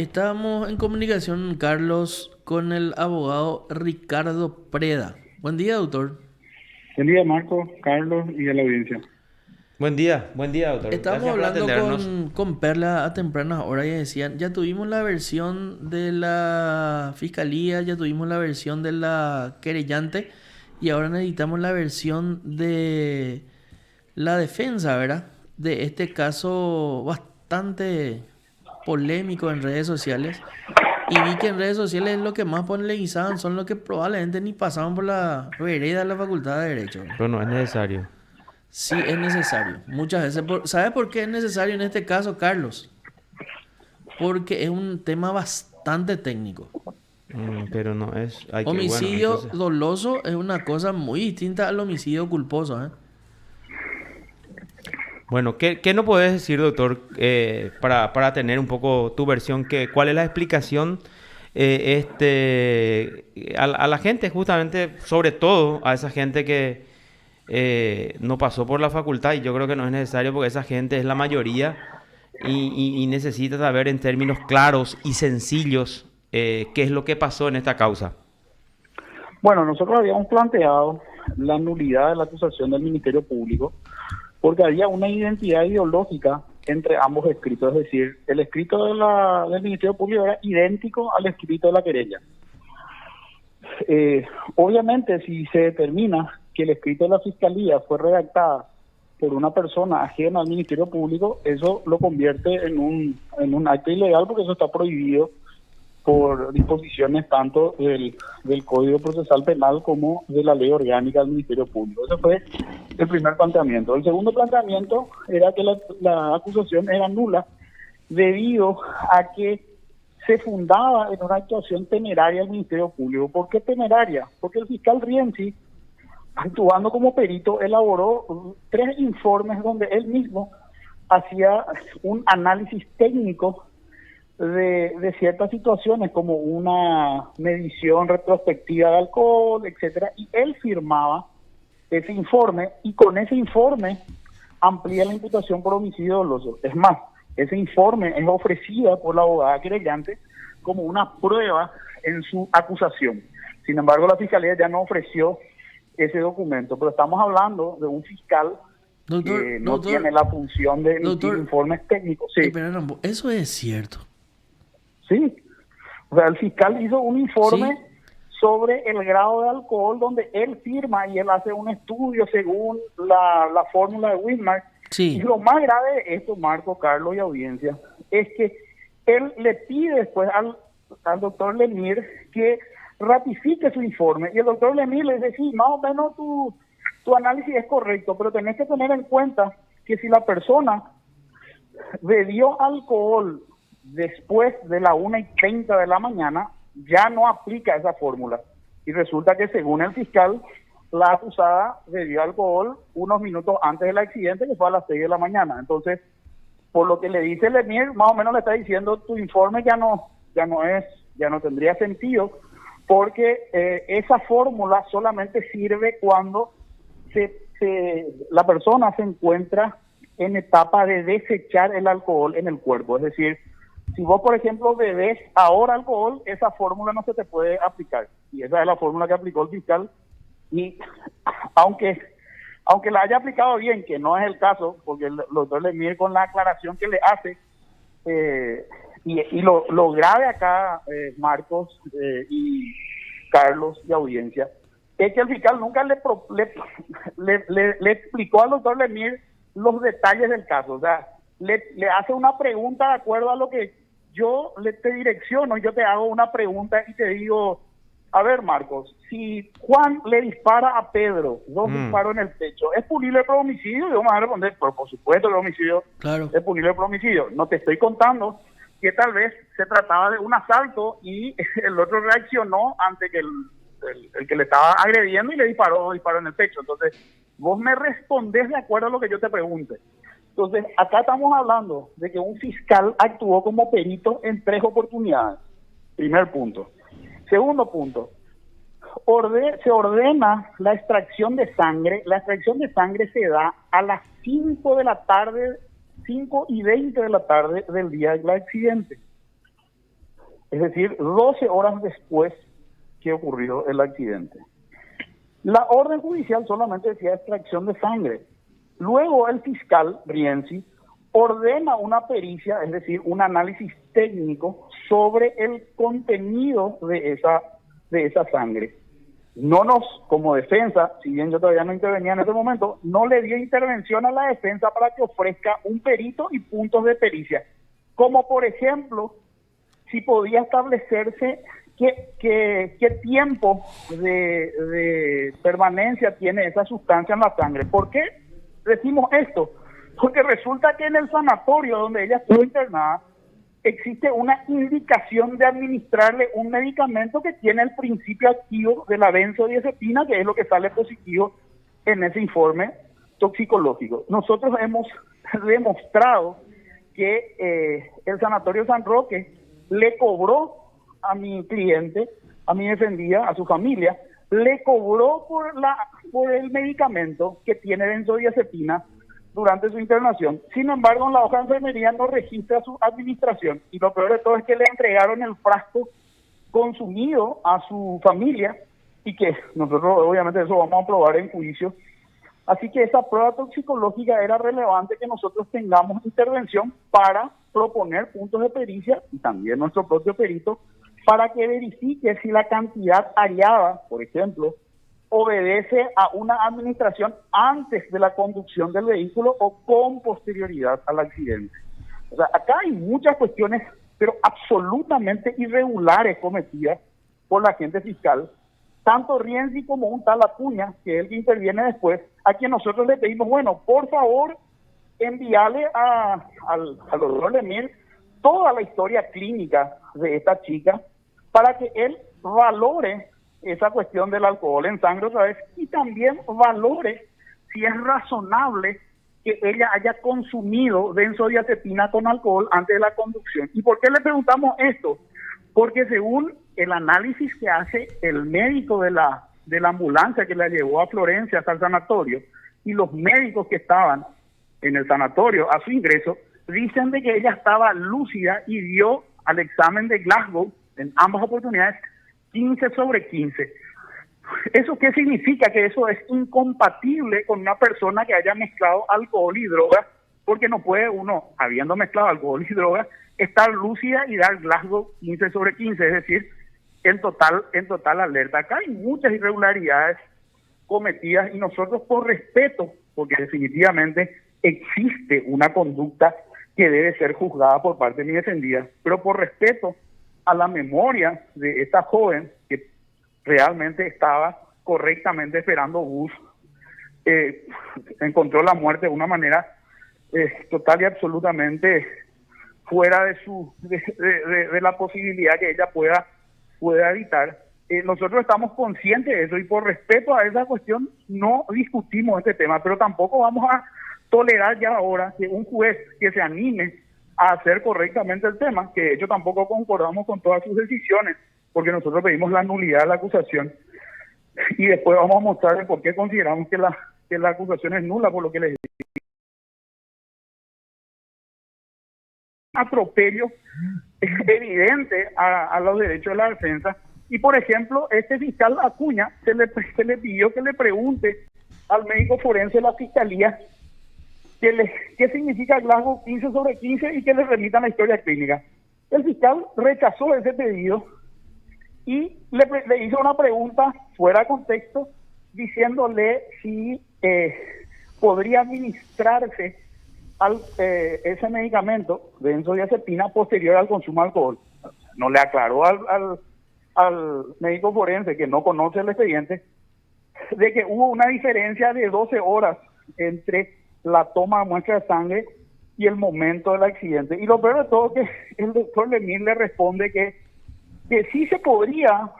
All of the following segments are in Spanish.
Estábamos en comunicación, Carlos, con el abogado Ricardo Preda. Buen día, doctor. Buen día, Marco, Carlos y a la audiencia. Buen día, doctor. Estábamos Gracias por hablando atendernos. con Perla a tempranas horas y decían, ya tuvimos la versión de la fiscalía, ya tuvimos la versión de la querellante y ahora necesitamos la versión de la defensa, ¿verdad? De este caso bastante polémico en redes sociales. Y vi que en redes sociales lo que más polemizaban son los que probablemente ni pasaban por la vereda de la Facultad de Derecho, ¿verdad? Pero no es necesario. Sí, es necesario. Muchas veces. ¿Sabe por qué es necesario en este caso, Carlos? Porque es un tema bastante técnico. Pero no es. Hay que, bueno, Homicidio entonces. doloso es una cosa muy distinta al homicidio culposo, ¿eh? Bueno, ¿qué nos puedes decir, doctor, para tener un poco tu versión? ¿Cuál es la explicación a la gente, justamente, sobre todo a esa gente que no pasó por la facultad? Y yo creo que no es necesario porque esa gente es la mayoría y necesita saber en términos claros y sencillos qué es lo que pasó en esta causa. Bueno, nosotros habíamos planteado la nulidad de la acusación del Ministerio Público porque había una identidad ideológica entre ambos escritos, es decir, el escrito del Ministerio Público era idéntico al escrito de la querella. Obviamente, si se determina que el escrito de la Fiscalía fue redactada por una persona ajena al Ministerio Público, eso lo convierte en un acto ilegal porque eso está prohibido por disposiciones tanto del Código Procesal Penal como de la Ley Orgánica del Ministerio Público. Ese fue el primer planteamiento. El segundo planteamiento era que la acusación era nula debido a que se fundaba en una actuación temeraria del Ministerio Público. ¿Por qué temeraria? Porque el fiscal Rienzi, actuando como perito, elaboró 3 informes donde él mismo hacía un análisis técnico de ciertas situaciones como una medición retrospectiva de alcohol, etcétera, y él firmaba ese informe y con ese informe amplía la imputación por homicidio doloso. Es más, ese informe es ofrecida por la abogada querellante como una prueba en su acusación. Sin embargo, la Fiscalía ya no ofreció ese documento, pero estamos hablando de un fiscal Doctor, que no tiene doctor, la función de emitir doctor, informes técnicos. Sí, espera, no, eso es cierto. sí. O sea, el fiscal hizo un informe ¿Sí? sobre el grado de alcohol donde él firma y él hace un estudio según la fórmula de Wismar. Y Sí. lo más grave de esto, Marco, Carlos y audiencia, es que él le pide después al doctor Lemir que ratifique su informe. Y el doctor Lemir le dice, sí, más o menos tu análisis es correcto, pero tenés que tener en cuenta que si la persona bebió alcohol después de la 1:30 de la mañana, ya no aplica esa fórmula. Y resulta que según el fiscal, la acusada bebió alcohol unos minutos antes del accidente, que fue a las 6 de la mañana. Entonces, por lo que le dice Lemir, más o menos le está diciendo, tu informe ya no tendría sentido, porque esa fórmula solamente sirve cuando la persona se encuentra en etapa de desechar el alcohol en el cuerpo. Es decir, si vos, por ejemplo, bebés ahora alcohol, esa fórmula no se te puede aplicar. Y esa es la fórmula que aplicó el fiscal. Y aunque la haya aplicado bien, que no es el caso, porque el doctor Lemir con la aclaración que le hace, y lo grave acá, Marcos y Carlos y audiencia, es que el fiscal nunca le explicó al doctor Lemir los detalles del caso. O sea, le hace una pregunta de acuerdo a lo que yo te direcciono. Yo te hago una pregunta y te digo, a ver, Marcos, si Juan le dispara a Pedro 2 disparos en el pecho, ¿es punible por homicidio? Y vamos a responder, por supuesto el homicidio Claro. es punible por homicidio. No te estoy contando que tal vez se trataba de un asalto y el otro reaccionó ante que el que le estaba agrediendo y le disparó en el pecho. Entonces, vos me respondés de acuerdo a lo que yo te pregunte. Entonces, acá estamos hablando de que un fiscal actuó como perito en 3 oportunidades. Primer punto. Segundo punto, se ordena la extracción de sangre. La extracción de sangre se da a las 5 de la tarde, 5:20 de la tarde del día del accidente. es decir, 12 horas después que ocurrió el accidente. La orden judicial solamente decía extracción de sangre. Luego el fiscal Rienzi ordena una pericia, es decir, un análisis técnico sobre el contenido de esa sangre. No nos, como defensa, si bien yo todavía no intervenía en ese momento, no le dio intervención a la defensa para que ofrezca un perito y puntos de pericia, como por ejemplo, si podía establecerse qué tiempo de permanencia tiene esa sustancia en la sangre. ¿Por qué decimos esto? Porque resulta que en el sanatorio donde ella estuvo internada existe una indicación de administrarle un medicamento que tiene el principio activo de la benzodiazepina, que es lo que sale positivo en ese informe toxicológico. Nosotros hemos demostrado que el Sanatorio San Roque le cobró a mi cliente, a mi defendida, a su familia, le cobró por el medicamento que tiene benzodiazepina durante su internación. Sin embargo, en la hoja de enfermería no registra su administración, y lo peor de todo es que le entregaron el frasco consumido a su familia, y que nosotros obviamente eso vamos a probar en juicio. Así que esa prueba toxicológica era relevante que nosotros tengamos intervención para proponer puntos de pericia, y también nuestro propio perito, para que verifique si la cantidad hallada, por ejemplo, obedece a una administración antes de la conducción del vehículo o con posterioridad al accidente. O sea, acá hay muchas cuestiones, pero absolutamente irregulares cometidas por la agente fiscal, tanto Rienzi como un tal Acuña, que es el que interviene después, a quien nosotros le pedimos, bueno, por favor, envíale al doctor Lemir toda la historia clínica de esta chica para que él valore esa cuestión del alcohol en sangre otra vez, y también valore si es razonable que ella haya consumido benzodiazepina con alcohol antes de la conducción. ¿Y por qué le preguntamos esto? Porque según el análisis que hace el médico de la ambulancia que la llevó a Florencia hasta el sanatorio, y los médicos que estaban en el sanatorio a su ingreso, dicen de que ella estaba lúcida y dio al examen de Glasgow en ambas oportunidades 15/15. ¿Eso qué significa? Que eso es incompatible con una persona que haya mezclado alcohol y droga, porque no puede uno, habiendo mezclado alcohol y droga, estar lúcida y dar Glasgow 15/15, es decir, en total alerta. Acá hay muchas irregularidades cometidas, y nosotros por respeto, porque definitivamente existe una conducta que debe ser juzgada por parte de mi defendida, pero por respeto a la memoria de esta joven que realmente estaba correctamente esperando bus, encontró la muerte de una manera total y absolutamente fuera de la posibilidad que ella pueda evitar. Nosotros estamos conscientes de eso, y por respeto a esa cuestión no discutimos este tema, pero tampoco vamos a tolerar ya ahora que un juez que se anime a hacer correctamente el tema, que de hecho tampoco concordamos con todas sus decisiones, porque nosotros pedimos la nulidad de la acusación, y después vamos a mostrar por qué consideramos que la acusación es nula, por lo que les digo. Atropello evidente a los derechos de la defensa, y por ejemplo, este fiscal Acuña se le pidió que le pregunte al médico forense de la fiscalía qué significa Glasgow 15/15 y que le remitan la historia clínica. El fiscal rechazó ese pedido y le hizo una pregunta fuera de contexto, diciéndole si podría administrarse ese medicamento de benzodiazepina posterior al consumo de alcohol. No le aclaró al médico forense, que no conoce el expediente, de que hubo una diferencia de 12 horas entre la toma de muestra de sangre y el momento del accidente. Y lo peor de todo es que el doctor Lemir le responde que sí se podría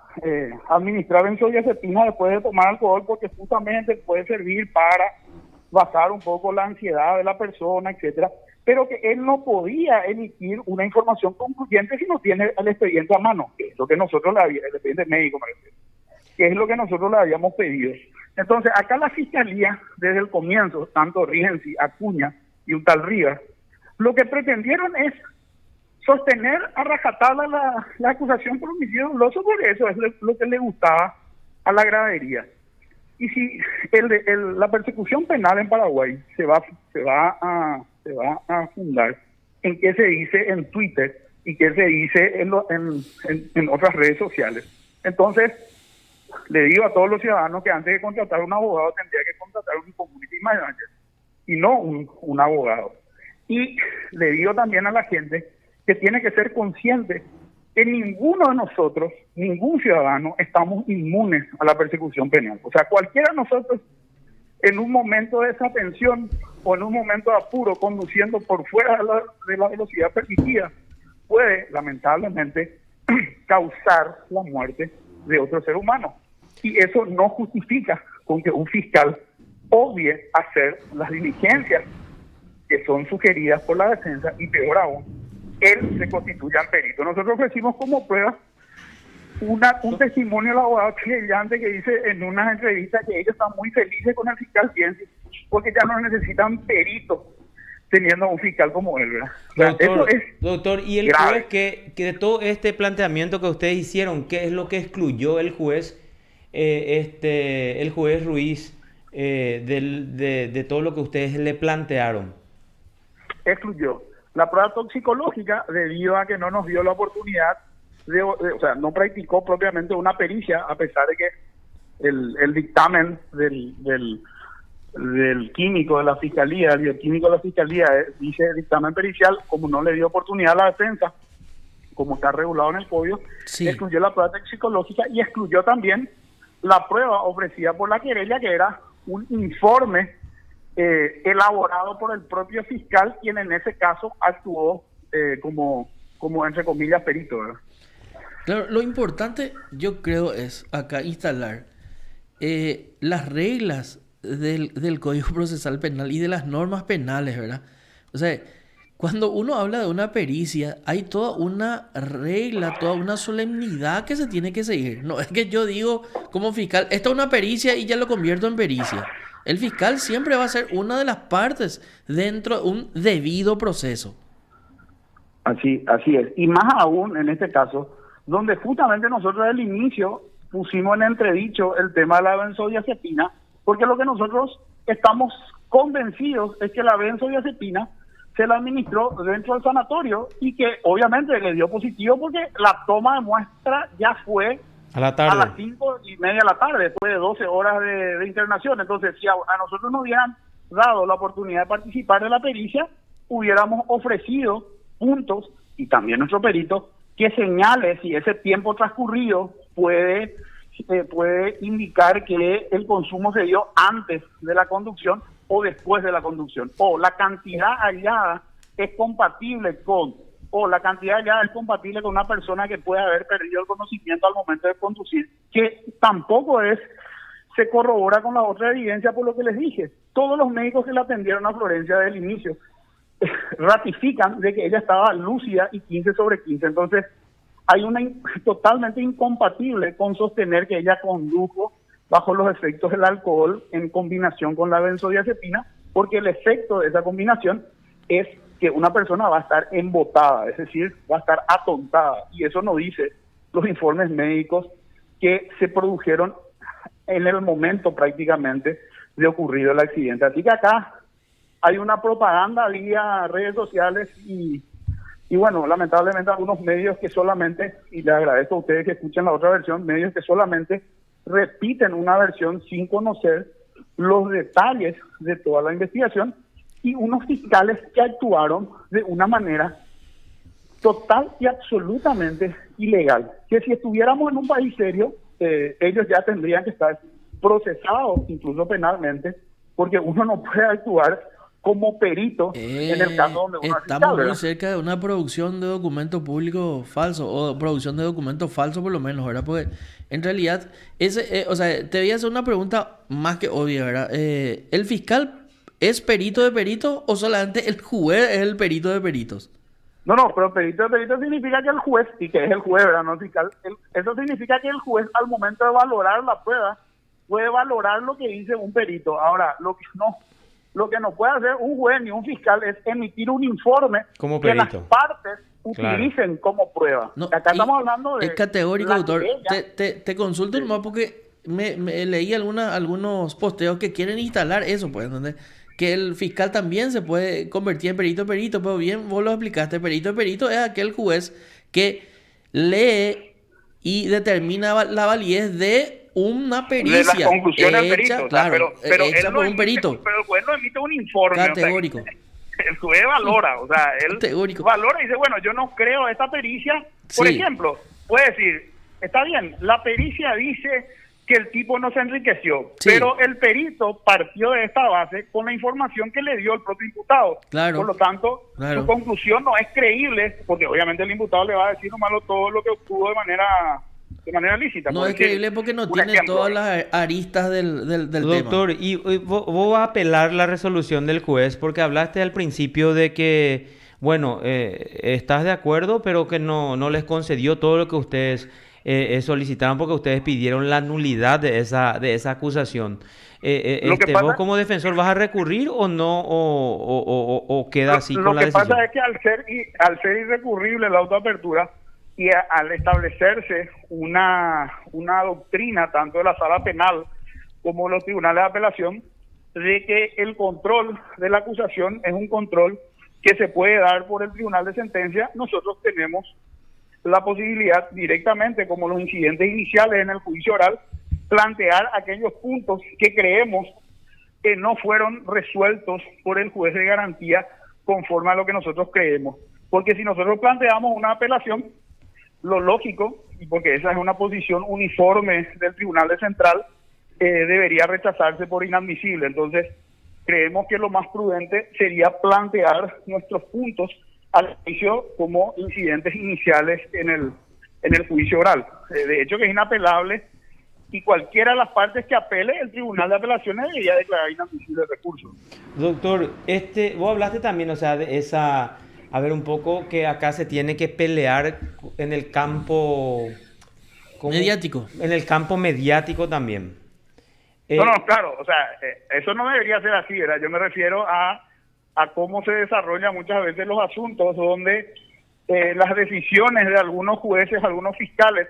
administrar benzodiazepina después de tomar alcohol, porque justamente puede servir para bajar un poco la ansiedad de la persona, etcétera, pero que él no podía emitir una información concluyente si no tiene el expediente a mano, que es lo que nosotros el expediente médico, que es lo que nosotros le habíamos pedido. Entonces, acá la fiscalía, desde el comienzo, tanto Rienzi, Acuña y un tal Rivas, lo que pretendieron es sostener a rajatabla la acusación por homicidio doloso, porque eso es lo que le gustaba a la gradería. Y si la persecución penal en Paraguay se va a fundar en qué se dice en Twitter y qué se dice en otras redes sociales. Entonces, le digo a todos los ciudadanos que antes de contratar un abogado tendría que contratar un community manager y no un abogado. Y le digo también a la gente que tiene que ser consciente que ninguno de nosotros, ningún ciudadano, estamos inmunes a la persecución penal. O sea, cualquiera de nosotros, en un momento de desatención o en un momento de apuro, conduciendo por fuera de la velocidad permitida, puede, lamentablemente, causar la muerte de otro ser humano. Y eso no justifica con que un fiscal obvie hacer las diligencias que son sugeridas por la defensa y, peor aún, él se constituya perito. Nosotros ofrecimos como prueba un testimonio del abogado querellante que dice en unas entrevistas que ellos están muy felices con el fiscal Cienci porque ya no necesitan peritos teniendo un fiscal como él, ¿verdad? Doctor, y el grave. juez que de todo este planteamiento que ustedes hicieron, ¿qué es lo que excluyó el juez Ruiz de todo lo que ustedes le plantearon? Excluyó la prueba toxicológica debido a que no nos dio la oportunidad o sea, no practicó propiamente una pericia, a pesar de que el dictamen del químico de la fiscalía, el bioquímico de la fiscalía dice dictamen pericial, como no le dio oportunidad a la defensa, como está regulado en el código, sí. Excluyó la prueba toxicológica y excluyó también la prueba ofrecida por la querella, que era un informe elaborado por el propio fiscal, quien en ese caso actuó como entre comillas perito, ¿verdad? Claro, lo importante yo creo es acá instalar las reglas del Código Procesal Penal y de las normas penales, ¿verdad? O sea, cuando uno habla de una pericia, hay toda una regla, toda una solemnidad que se tiene que seguir. No es que yo digo como fiscal, esta es una pericia y ya lo convierto en pericia. El fiscal siempre va a ser una de las partes dentro de un debido proceso. Así es. Y más aún en este caso, donde justamente nosotros desde el inicio pusimos en entredicho el tema de la benzodiazepina, porque lo que nosotros estamos convencidos es que la benzodiazepina se la administró dentro del sanatorio y que obviamente le dio positivo porque la toma de muestra ya fue a la tarde, a las 5:30 de la tarde, después de 12 horas de internación. Entonces, si a nosotros nos hubieran dado la oportunidad de participar de la pericia, hubiéramos ofrecido puntos, y también nuestro perito, que señale si ese tiempo transcurrido puede indicar que el consumo se dio antes de la conducción o después de la conducción, o la cantidad hallada es compatible con una persona que puede haber perdido el conocimiento al momento de conducir, que tampoco se corrobora con la otra evidencia, por lo que les dije. Todos los médicos que la atendieron a Florencia desde el inicio ratifican de que ella estaba lúcida y 15/15. Entonces, hay una totalmente incompatible con sostener que ella condujo bajo los efectos del alcohol en combinación con la benzodiazepina, porque el efecto de esa combinación es que una persona va a estar embotada, es decir, va a estar atontada, y eso no dice los informes médicos que se produjeron en el momento prácticamente de ocurrido el accidente. Así que acá hay una propaganda vía redes sociales y bueno, lamentablemente algunos medios que solamente, y les agradezco a ustedes que escuchen la otra versión, medios que solamente repiten una versión sin conocer los detalles de toda la investigación, y unos fiscales que actuaron de una manera total y absolutamente ilegal, que si estuviéramos en un país serio, ellos ya tendrían que estar procesados, incluso penalmente, porque uno no puede actuar como perito en el caso donde uno estamos fiscal, muy cerca de una producción de documento público falso, o producción de documento falso por lo menos, ¿verdad? Porque en realidad, o sea, te voy a hacer una pregunta más que obvia, ¿verdad? ¿El fiscal es perito de peritos o solamente el juez es el perito de peritos? No, pero perito de peritos significa que el juez, y que es el juez, ¿verdad? No el fiscal, eso significa que el juez al momento de valorar la prueba puede valorar lo que dice un perito. Ahora, lo que no puede hacer un juez ni un fiscal es emitir un informe como que las perito. partes Claro. utilicen como prueba. No, Acá y estamos hablando de es categórico, la doctor. querella. Te consulto nomás porque me leí algunos posteos que quieren instalar eso, pues, donde que el fiscal también se puede convertir en perito perito, pero bien, vos lo explicaste, perito perito es aquel juez que lee y determina la validez de una De las pericia conclusiones del perito, hecha, o sea, claro, pero él hecha no por un emite, perito, pero el juez no emite un informe, o sea, categórico, el juez valora, o sea, él categórico. valora y dice, bueno, yo no creo esta pericia, por Sí, ejemplo, puede decir, está bien, la pericia dice que el tipo no se enriqueció, sí, pero el perito partió de esta base con la información que le dio el propio imputado, por lo claro, tanto, su claro. conclusión no es creíble, porque obviamente el imputado le va a decir nomás todo lo que obtuvo de manera lícita, No por es decir creíble porque no un tiene ejemplo. todas las aristas del tema. Doctor, y vos vas a apelar la resolución del juez porque hablaste al principio de que, bueno, estás de acuerdo, pero que no les concedió todo lo que ustedes solicitaron porque ustedes pidieron la nulidad de esa acusación. Lo que ¿Vos pasa, como defensor vas a recurrir o no, o queda así lo con la que pasa decisión? es que al ser irrecurrible la autoapertura y al establecerse una doctrina tanto de la sala penal como de los tribunales de apelación de que el control de la acusación es un control que se puede dar por el tribunal de sentencia, nosotros tenemos la posibilidad directamente, como los incidentes iniciales en el juicio oral, plantear aquellos puntos que creemos que no fueron resueltos por el juez de garantía conforme a lo que nosotros creemos. Porque si nosotros planteamos una apelación, lo lógico, y porque esa es una posición uniforme del Tribunal de Central, debería rechazarse por inadmisible. Entonces, creemos que lo más prudente sería plantear nuestros puntos al juicio como incidentes iniciales en el juicio oral. De hecho, que es inapelable y cualquiera de las partes que apele, el Tribunal de Apelaciones debería declarar inadmisible el recurso. Doctor, vos hablaste también, o sea, de esa, a ver, un poco que acá se tiene que pelear en el campo, ¿cómo? Mediático. En el campo mediático también. No, claro, o sea, eso no debería ser así, ¿verdad? Yo me refiero a cómo se desarrollan muchas veces los asuntos donde las decisiones de algunos jueces, algunos fiscales,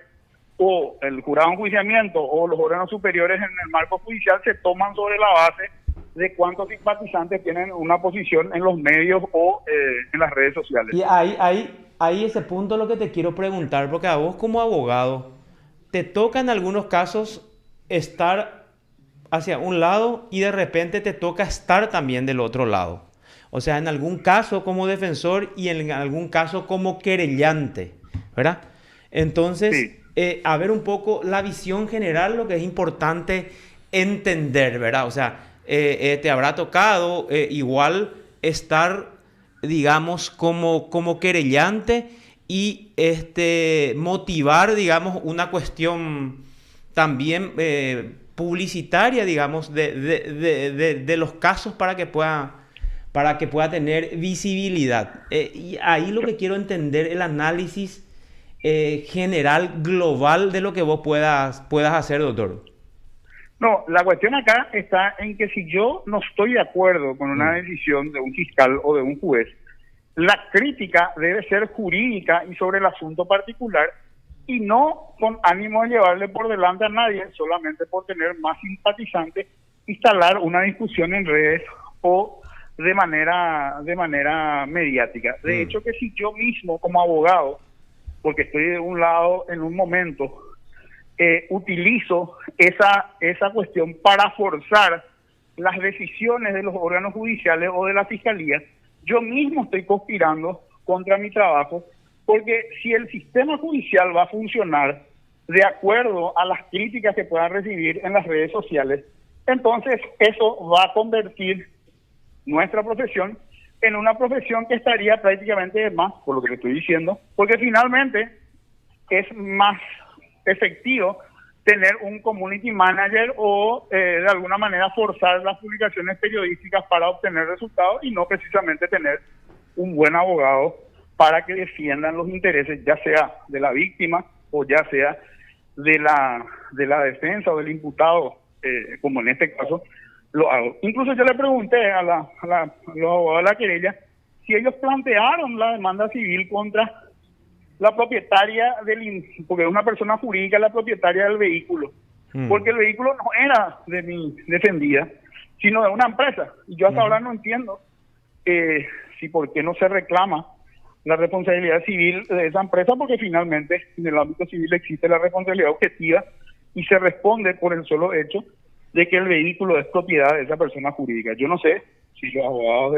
o el jurado de enjuiciamiento o los órganos superiores en el marco judicial se toman sobre la base de cuántos simpatizantes tienen una posición en los medios o en las redes sociales. Y ahí ese punto es lo que te quiero preguntar, porque a vos como abogado, te toca en algunos casos estar hacia un lado y de repente te toca estar también del otro lado. O sea, en algún caso como defensor y en algún caso como querellante, ¿verdad? Entonces, Sí. A ver un poco la visión general, lo que es importante entender, ¿verdad? O sea, te habrá tocado igual estar, digamos, como querellante y motivar, digamos, una cuestión también publicitaria, digamos, de los casos para que pueda tener visibilidad. Y ahí lo que quiero entender, el análisis general, global de lo que vos puedas hacer, doctor. No, la cuestión acá está en que si yo no estoy de acuerdo con una decisión de un fiscal o de un juez, la crítica debe ser jurídica y sobre el asunto particular y no con ánimo de llevarle por delante a nadie, solamente por tener más simpatizantes, instalar una discusión en redes o de manera mediática. De hecho, que si yo mismo como abogado, porque estoy de un lado en un momento, utilizo esa cuestión para forzar las decisiones de los órganos judiciales o de la fiscalía, yo mismo estoy conspirando contra mi trabajo, porque si el sistema judicial va a funcionar de acuerdo a las críticas que puedan recibir en las redes sociales, entonces eso va a convertir nuestra profesión en una profesión que estaría prácticamente de más, por lo que le estoy diciendo, porque finalmente es más efectivo tener un community manager o de alguna manera forzar las publicaciones periodísticas para obtener resultados y no precisamente tener un buen abogado para que defiendan los intereses, ya sea de la víctima o ya sea de la defensa o del imputado, como en este caso lo hago. Incluso yo le pregunté a los abogados de la querella si ellos plantearon la demanda civil contra la propietaria porque es una persona jurídica la propietaria del vehículo, porque el vehículo no era de mi defendida, sino de una empresa. Y yo hasta ahora no entiendo si por qué no se reclama la responsabilidad civil de esa empresa, porque finalmente en el ámbito civil existe la responsabilidad objetiva y se responde por el solo hecho de que el vehículo es propiedad de esa persona jurídica. Yo no sé si los abogados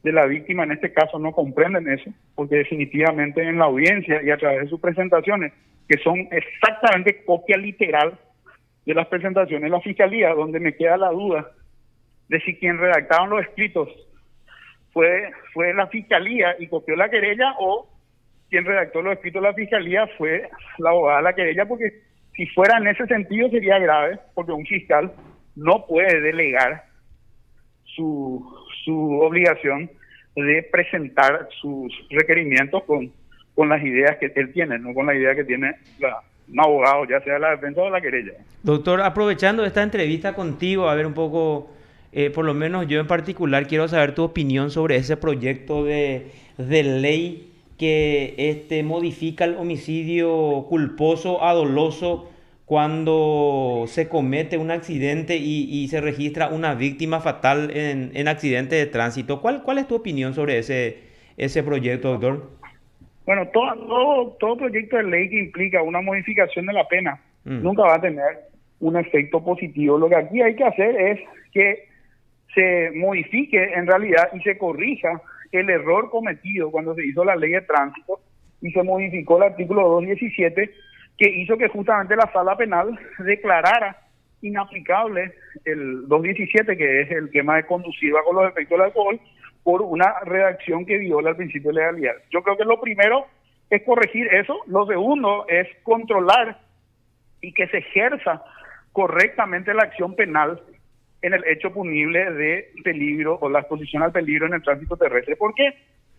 de la víctima en este caso no comprenden eso, porque definitivamente en la audiencia y a través de sus presentaciones, que son exactamente copia literal de las presentaciones de la Fiscalía, donde me queda la duda de si quien redactaron los escritos fue la Fiscalía y copió la querella, o quien redactó los escritos de la Fiscalía fue la abogada de la querella, porque si fuera en ese sentido sería grave, porque un fiscal no puede delegar su obligación de presentar sus requerimientos con las ideas que él tiene, no con la idea que tiene un abogado, ya sea la defensa o la querella. Doctor, aprovechando esta entrevista contigo, a ver un poco, por lo menos yo en particular quiero saber tu opinión sobre ese proyecto de ley que modifica el homicidio culposo a doloso cuando se comete un accidente y se registra una víctima fatal en accidente de tránsito. ¿Cuál es tu opinión sobre ese proyecto, doctor? Bueno, todo proyecto de ley que implica una modificación de la pena nunca va a tener un efecto positivo. Lo que aquí hay que hacer es que se modifique en realidad y se corrija el error cometido cuando se hizo la ley de tránsito y se modificó el artículo 217, que hizo que justamente la sala penal declarara inaplicable el 217, que es el tema de conducir bajo los efectos del alcohol, por una redacción que viola el principio de legalidad. Yo creo que lo primero es corregir eso. Lo segundo es controlar y que se ejerza correctamente la acción penal en el hecho punible de peligro o la exposición al peligro en el tránsito terrestre. ¿Por qué?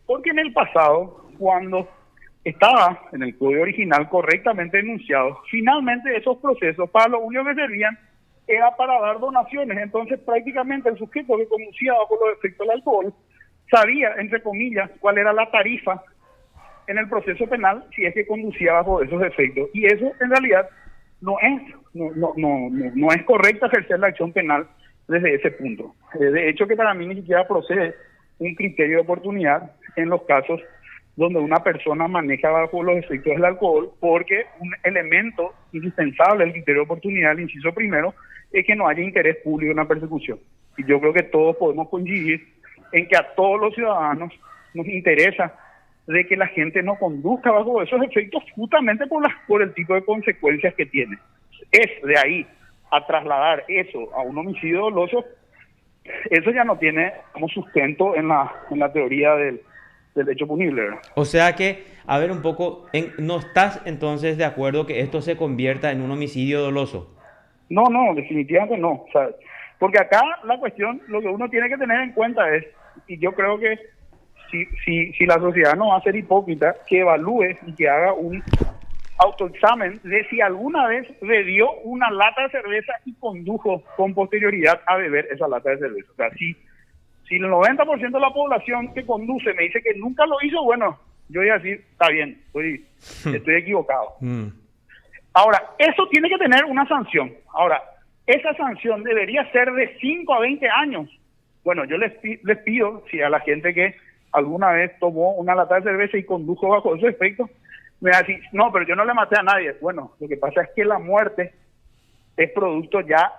Porque en el pasado, cuando estaba en el código original correctamente enunciado, finalmente esos procesos para lo único que servían era para dar donaciones. Entonces prácticamente el sujeto que conducía bajo los efectos del alcohol sabía, entre comillas, cuál era la tarifa en el proceso penal si es que conducía bajo esos efectos. Y eso en realidad no es correcto ejercer la acción penal desde ese punto. De hecho, que para mí ni siquiera procede un criterio de oportunidad en los casos donde una persona maneja bajo los efectos del alcohol, porque un elemento indispensable del criterio de oportunidad, el inciso primero, es que no haya interés público en la persecución. Y yo creo que todos podemos coincidir en que a todos los ciudadanos nos interesa de que la gente no conduzca bajo esos efectos, justamente por el tipo de consecuencias que tiene. Es de ahí a trasladar eso a un homicidio doloso, eso ya no tiene como sustento en la teoría del hecho punible, ¿verdad? O sea que, a ver un poco, ¿no estás entonces de acuerdo que esto se convierta en un homicidio doloso? No, definitivamente no. O sea, porque acá la cuestión, lo que uno tiene que tener en cuenta es, y yo creo que si la sociedad no va a ser hipócrita, que evalúe y que haga un autoexamen de si alguna vez bebió una lata de cerveza y condujo con posterioridad a beber esa lata de cerveza. O sea, si el 90% de la población que conduce me dice que nunca lo hizo, bueno, yo voy a decir, está bien, estoy equivocado. Ahora, eso tiene que tener una sanción. Ahora, esa sanción debería ser de 5 a 20 años. Bueno, yo les pido, si a la gente que alguna vez tomó una lata de cerveza y condujo bajo esos efectos, me va a decir, no, pero yo no le maté a nadie. Bueno, lo que pasa es que la muerte es producto ya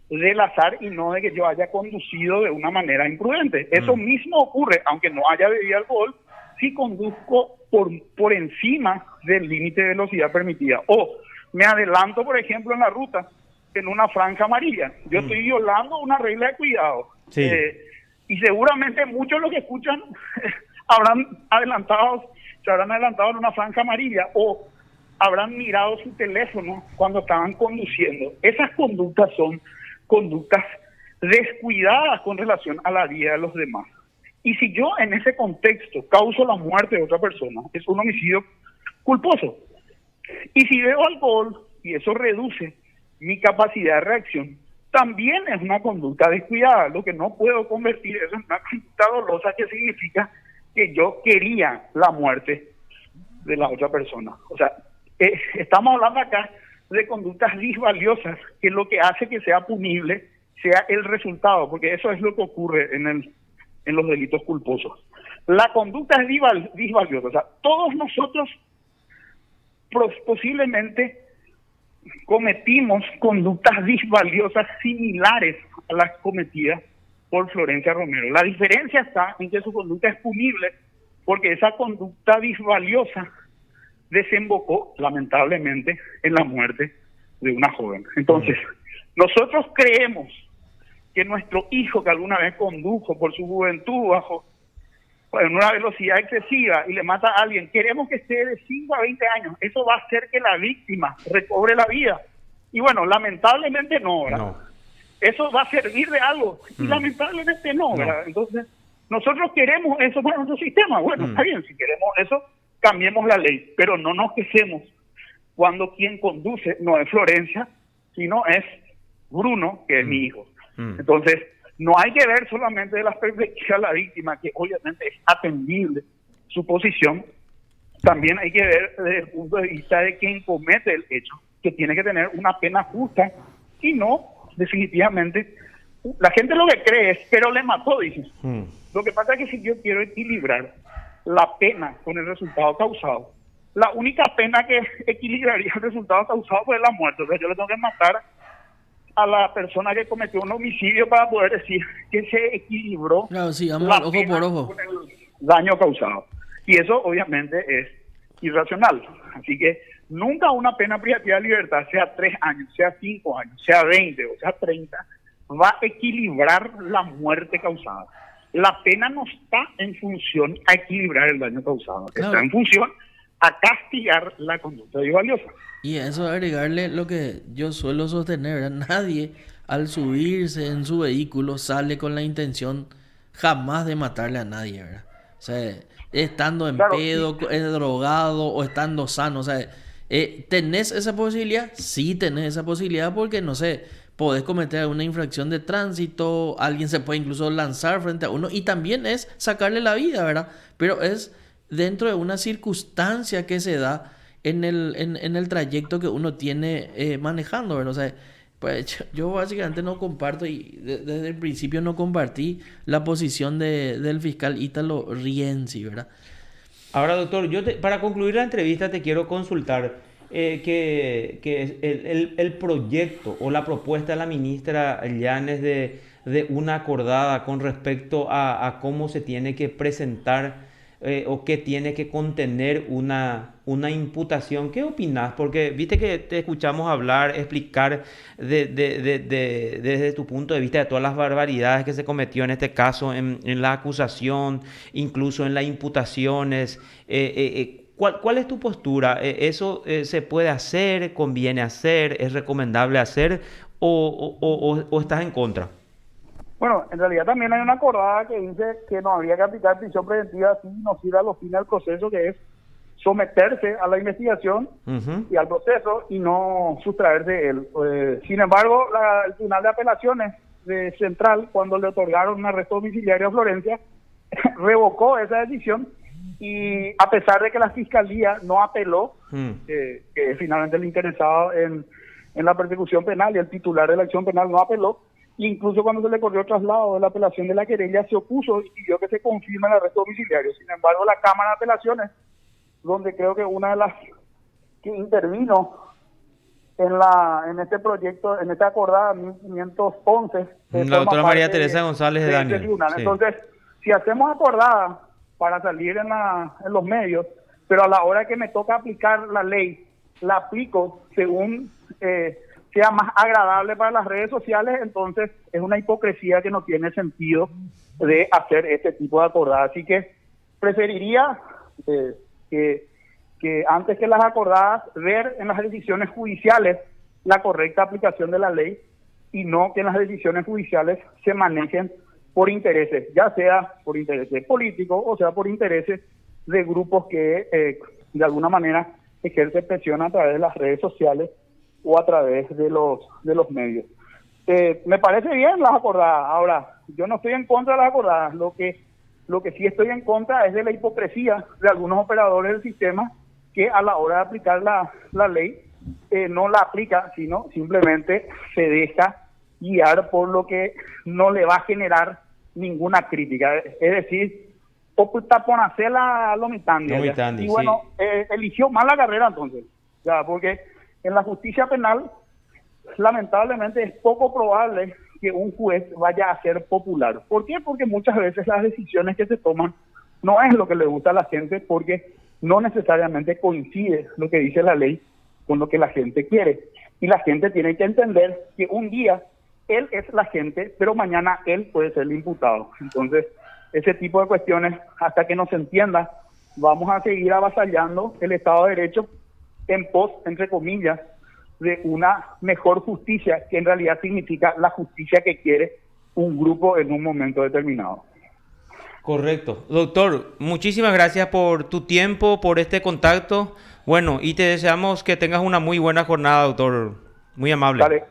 del azar y no de que yo haya conducido de una manera imprudente. Eso mismo ocurre, aunque no haya bebido alcohol, si conduzco por encima del límite de velocidad permitida. O me adelanto, por ejemplo, en la ruta, en una franja amarilla. Yo estoy violando una regla de cuidado. Sí. Y seguramente muchos de los que escuchan se habrán adelantado en una franja amarilla o habrán mirado su teléfono cuando estaban conduciendo. Esas conductas son conductas descuidadas con relación a la vida de los demás. Y si yo en ese contexto causo la muerte de otra persona, es un homicidio culposo. Y si bebo alcohol y eso reduce mi capacidad de reacción, también es una conducta descuidada. Lo que no puedo convertir eso en una conducta dolosa, que significa que yo quería la muerte de la otra persona. O sea, estamos hablando acá de conductas disvaliosas, que lo que hace que sea punible sea el resultado, porque eso es lo que ocurre en los delitos culposos. La conducta es disvaliosa. O sea, todos nosotros posiblemente cometimos conductas disvaliosas similares a las cometidas por Florencia Romero. La diferencia está en que su conducta es punible porque esa conducta disvaliosa desembocó, lamentablemente, en la muerte de una joven. Entonces, nosotros creemos que nuestro hijo, que alguna vez condujo por su juventud en una velocidad excesiva y le mata a alguien, queremos que esté de 5 a 20 años. Eso va a hacer que la víctima recobre la vida. Y bueno, lamentablemente no, ¿verdad? No. Eso va a servir de algo. Y lamentablemente no, ¿verdad? No. Entonces, nosotros queremos eso para nuestro sistema. Bueno, está bien, si queremos eso, cambiemos la ley. Pero no nos quejemos cuando quien conduce no es Florencia, sino es Bruno, que es mi hijo. Entonces, no hay que ver solamente de la perspectiva de la víctima, que obviamente es atendible su posición. También hay que ver desde el punto de vista de quien comete el hecho, que tiene que tener una pena justa y no, definitivamente, la gente lo que cree es, pero le mató, dice. Lo que pasa es que si yo quiero equilibrar la pena con el resultado causado, la única pena que equilibraría el resultado causado fue la muerte. O sea, yo le tengo que matar a la persona que cometió un homicidio para poder decir que se equilibró, claro, sí, vamos, ojo por ojo, con el daño causado. Y eso obviamente es irracional. Así que nunca una pena privativa de libertad, sea 3 años, sea 5 años, sea 20 o sea 30, va a equilibrar la muerte causada. La pena no está en función a equilibrar el daño causado, claro, está en función a castigar la conducta disvaliosa. Y a eso agregarle lo que yo suelo sostener, ¿verdad? Nadie al subirse en su vehículo sale con la intención jamás de matarle a nadie, ¿verdad? O sea, estando en pedo, drogado o estando sano, o sea, ¿tenés esa posibilidad? Sí, tenés esa posibilidad porque, no sé, podés cometer alguna infracción de tránsito, alguien se puede incluso lanzar frente a uno y también es sacarle la vida, ¿verdad? Pero es dentro de una circunstancia que se da en el trayecto que uno tiene manejando, ¿verdad? O sea, pues yo básicamente no comparto y desde el principio no compartí la posición del fiscal Ítalo Rienzi, ¿verdad? Ahora, doctor, para concluir la entrevista te quiero consultar que el proyecto o la propuesta de la ministra Llanes de una acordada con respecto a cómo se tiene que presentar o qué tiene que contener una imputación. ¿Qué opinás? Porque viste que te escuchamos hablar, explicar desde tu punto de vista de todas las barbaridades que se cometió en este caso, en la acusación, incluso en las imputaciones. ¿Cuál es tu postura? ¿Eso se puede hacer? ¿Conviene hacer? ¿Es recomendable hacer? ¿O estás en contra? Bueno, en realidad también hay una acordada que dice que no habría que aplicar prisión preventiva si no sirve a los fines del proceso, que es someterse a la investigación y al proceso y no sustraerse de él. Sin embargo, el Tribunal de Apelaciones de Central, cuando le otorgaron un arresto domiciliario a Florencia, revocó esa decisión y a pesar de que la Fiscalía no apeló, que es finalmente el interesado en la persecución penal y el titular de la acción penal no apeló, incluso cuando se le corrió traslado de la apelación de la querella se opuso y pidió que se confirme el arresto domiciliario. Sin embargo, la Cámara de Apelaciones, donde creo que una de las que intervino en este proyecto, en esta acordada 1511, la doctora María Teresa González de Daniel. Sí. Entonces, si hacemos acordada para salir en los medios, pero a la hora que me toca aplicar la ley, la aplico según sea más agradable para las redes sociales, entonces es una hipocresía que no tiene sentido de hacer este tipo de acordadas. Así que preferiría que antes que las acordadas, ver en las decisiones judiciales la correcta aplicación de la ley y no que en las decisiones judiciales se manejen por intereses, ya sea por intereses políticos o sea por intereses de grupos que de alguna manera ejercen presión a través de las redes sociales o a través de los medios. Me parece bien las acordadas. Ahora, yo no estoy en contra de las acordadas. Lo que Lo que sí estoy en contra es de la hipocresía de algunos operadores del sistema que a la hora de aplicar la ley no la aplica, sino simplemente se deja guiar por lo que no le va a generar ninguna crítica. Es decir, opta por hacer la Lomitandi. Y bueno, sí. Eligió mal la carrera entonces, ya, porque en la justicia penal lamentablemente es poco probable que un juez vaya a ser popular. ¿Por qué? Porque muchas veces las decisiones que se toman no es lo que le gusta a la gente, porque no necesariamente coincide lo que dice la ley con lo que la gente quiere. Y la gente tiene que entender que un día él es la gente, pero mañana él puede ser el imputado. Entonces, ese tipo de cuestiones, hasta que no se entienda, vamos a seguir avasallando el Estado de Derecho en pos, entre comillas, de una mejor justicia, que en realidad significa la justicia que quiere un grupo en un momento determinado. Correcto. Doctor, muchísimas gracias por tu tiempo, por este contacto. Bueno, y te deseamos que tengas una muy buena jornada, doctor. Muy amable. Dale.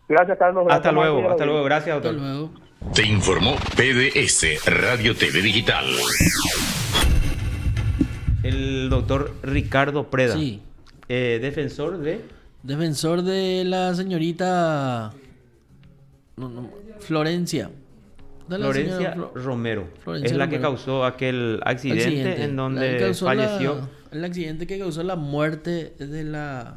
Gracias, Carlos. Hasta luego, hasta luego. Gracias, doctor. Hasta luego. Te informó PDS Radio TV Digital. El doctor Ricardo Preda. Sí. Defensor de la señorita Florencia. Florencia Romero. Florencia es la Romero. que causó aquel accidente en donde falleció. El accidente que causó la muerte de la